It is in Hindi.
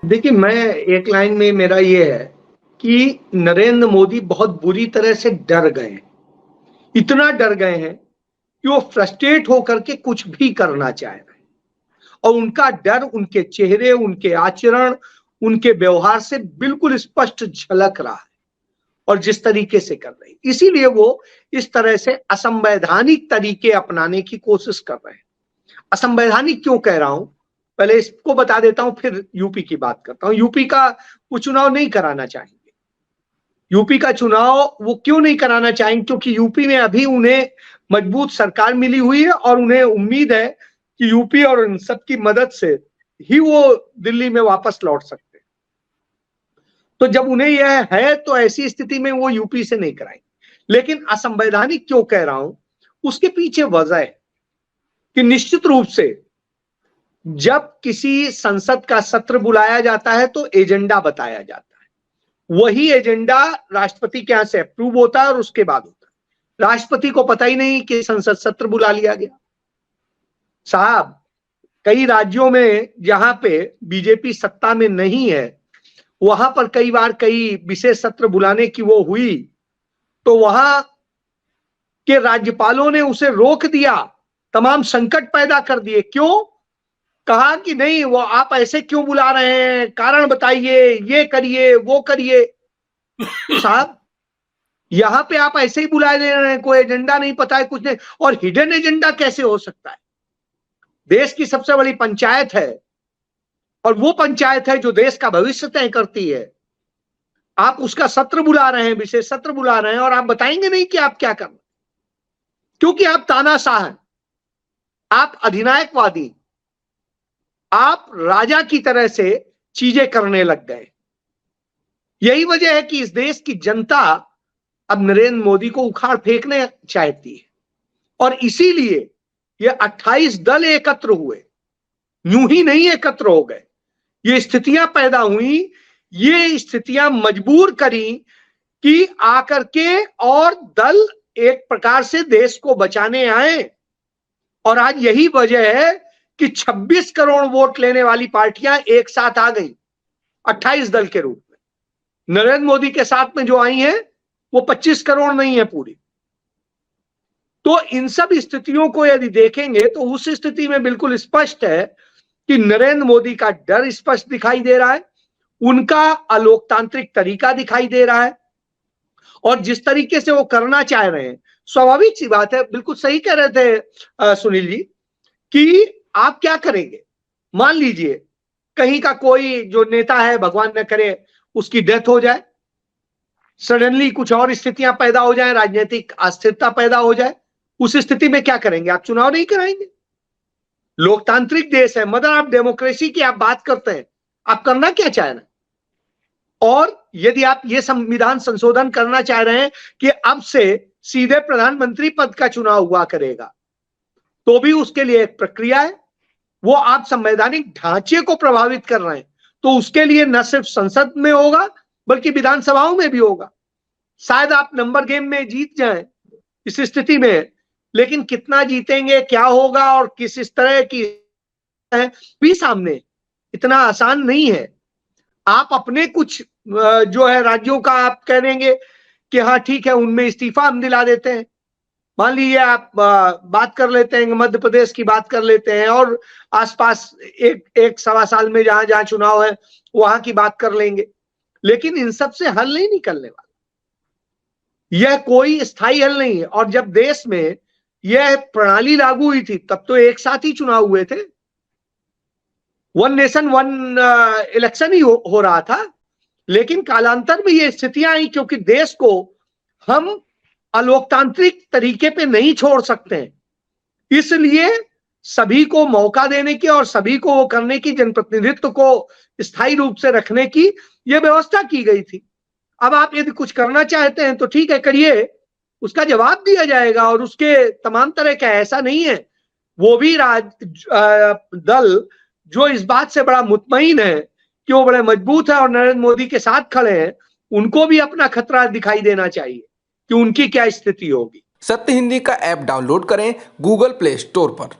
देखिए, मैं एक लाइन में मेरा ये है कि नरेंद्र मोदी बहुत बुरी तरह से डर गए हैं। इतना डर गए हैं कि वो फ्रस्ट्रेट होकर के कुछ भी करना चाह रहे हैं और उनका डर उनके चेहरे, उनके आचरण, उनके व्यवहार से बिल्कुल स्पष्ट झलक रहा है और जिस तरीके से कर रहे हैं। इसीलिए वो इस तरह से असंवैधानिक तरीके अपनाने की कोशिश कर रहे हैं। असंवैधानिक क्यों कह रहा हूं? पहले इसको बता देता हूं, फिर यूपी की बात करता हूं। यूपी का वो चुनाव नहीं कराना चाहेंगे। यूपी का चुनाव वो क्यों नहीं कराना चाहेंगे? क्योंकि यूपी में अभी उन्हें मजबूत सरकार मिली हुई है और उन्हें उम्मीद है कि यूपी और इन सबकी मदद से ही वो दिल्ली में वापस लौट सकते हैं। तो जब उन्हें यह है तो ऐसी स्थिति में वो यूपी से नहीं कराएंगे। लेकिन असंवैधानिक क्यों कह रहा हूं? उसके पीछे वजह है कि निश्चित रूप से जब किसी संसद का सत्र बुलाया जाता है तो एजेंडा बताया जाता है। वही एजेंडा राष्ट्रपति के यहां से अप्रूव होता है और उसके बाद होता है। राष्ट्रपति को पता ही नहीं कि संसद सत्र बुला लिया गया। साहब, कई राज्यों में जहां पे बीजेपी सत्ता में नहीं है, वहां पर कई बार कई विशेष सत्र बुलाने की वो हुई तो वहां के राज्यपालों ने उसे रोक दिया, तमाम संकट पैदा कर दिए। क्यों? कहा कि नहीं, वो आप ऐसे क्यों बुला रहे हैं, कारण बताइए, ये करिए, वो करिए। तो साहब, यहां पे आप ऐसे ही बुलाए दे रहे हैं, कोई एजेंडा नहीं पता है, कुछ नहीं। और हिडन एजेंडा कैसे हो सकता है? देश की सबसे बड़ी पंचायत है और वो पंचायत है जो देश का भविष्य तय करती है। आप उसका सत्र बुला रहे हैं, विशेष सत्र बुला रहे हैं और आप बताएंगे नहीं कि आप क्या कर रहे हैं। क्योंकि आप तानाशाह हैं, आप अधिनायकवादी, आप राजा की तरह से चीजें करने लग गए। यही वजह है कि इस देश की जनता अब नरेंद्र मोदी को उखाड़ फेंकने चाहती है और इसीलिए ये 28 दल एकत्र हुए। यूं ही नहीं एकत्र हो गए, ये स्थितियां पैदा हुई, ये स्थितियां मजबूर करी कि आकर के और दल एक प्रकार से देश को बचाने आए। और आज यही वजह है कि 26 करोड़ वोट लेने वाली पार्टियां एक साथ आ गई 28 दल के रूप में। नरेंद्र मोदी के साथ में जो आई हैं वो 25 करोड़ नहीं है पूरी। तो इन सब स्थितियों को यदि देखेंगे तो उस स्थिति में बिल्कुल स्पष्ट है कि नरेंद्र मोदी का डर स्पष्ट दिखाई दे रहा है, उनका अलोकतांत्रिक तरीका दिखाई दे रहा है और जिस तरीके से वो करना चाह रहे हैं, स्वाभाविक सी बात है। बिल्कुल सही कह रहे थे सुनील जी कि आप क्या करेंगे। मान लीजिए कहीं का कोई जो नेता है, भगवान न करे उसकी डेथ हो जाए, सडनली कुछ और स्थितियां पैदा हो जाए, राजनीतिक अस्थिरता पैदा हो जाए, उस स्थिति में क्या करेंगे? आप चुनाव नहीं कराएंगे। लोकतांत्रिक देश है, मदर ऑफ डेमोक्रेसी की आप बात करते हैं, आप करना क्या चाह रहे हैं? और यदि आप ये संविधान संशोधन करना चाह रहे हैं कि अब से सीधे प्रधानमंत्री पद का चुनाव हुआ करेगा, तो भी उसके लिए एक प्रक्रिया है। वो आप संवैधानिक ढांचे को प्रभावित कर रहे हैं, तो उसके लिए न सिर्फ संसद में होगा बल्कि विधानसभाओं में भी होगा। शायद आप नंबर गेम में जीत जाएं इस स्थिति में, लेकिन कितना जीतेंगे, क्या होगा और किस इस तरह की है भी सामने इतना आसान नहीं है। आप अपने कुछ जो है राज्यों का आप कह देंगे कि हाँ ठीक है, उनमें इस्तीफा हम दिला देते हैं। मान लीजिए आप बात कर लेते हैं, मध्य प्रदेश की बात कर लेते हैं और आसपास एक सवा साल में जहां जहां चुनाव है वहां की बात कर लेंगे। लेकिन इन सब से हल नहीं निकलने वाला, यह कोई स्थायी हल नहीं है। और जब देश में यह प्रणाली लागू हुई थी तब तो एक साथ ही चुनाव हुए थे, वन नेशन वन इलेक्शन ही हो रहा था। लेकिन कालांतर में ये स्थितियां आई क्योंकि देश को हम अलोकतांत्रिक तरीके पे नहीं छोड़ सकते हैं, इसलिए सभी को मौका देने की और सभी को वो करने की, जनप्रतिनिधित्व को स्थायी रूप से रखने की यह व्यवस्था की गई थी। अब आप यदि कुछ करना चाहते हैं तो ठीक है, करिए, उसका जवाब दिया जाएगा और उसके तमाम तरह का ऐसा नहीं है। वो भी दल जो इस बात से बड़ा मुतमईन है कि वो बड़े मजबूत है और नरेंद्र मोदी के साथ खड़े हैं, उनको भी अपना खतरा दिखाई देना चाहिए कि उनकी क्या स्थिति होगी। सत्य हिंदी का ऐप डाउनलोड करें गूगल प्ले स्टोर पर।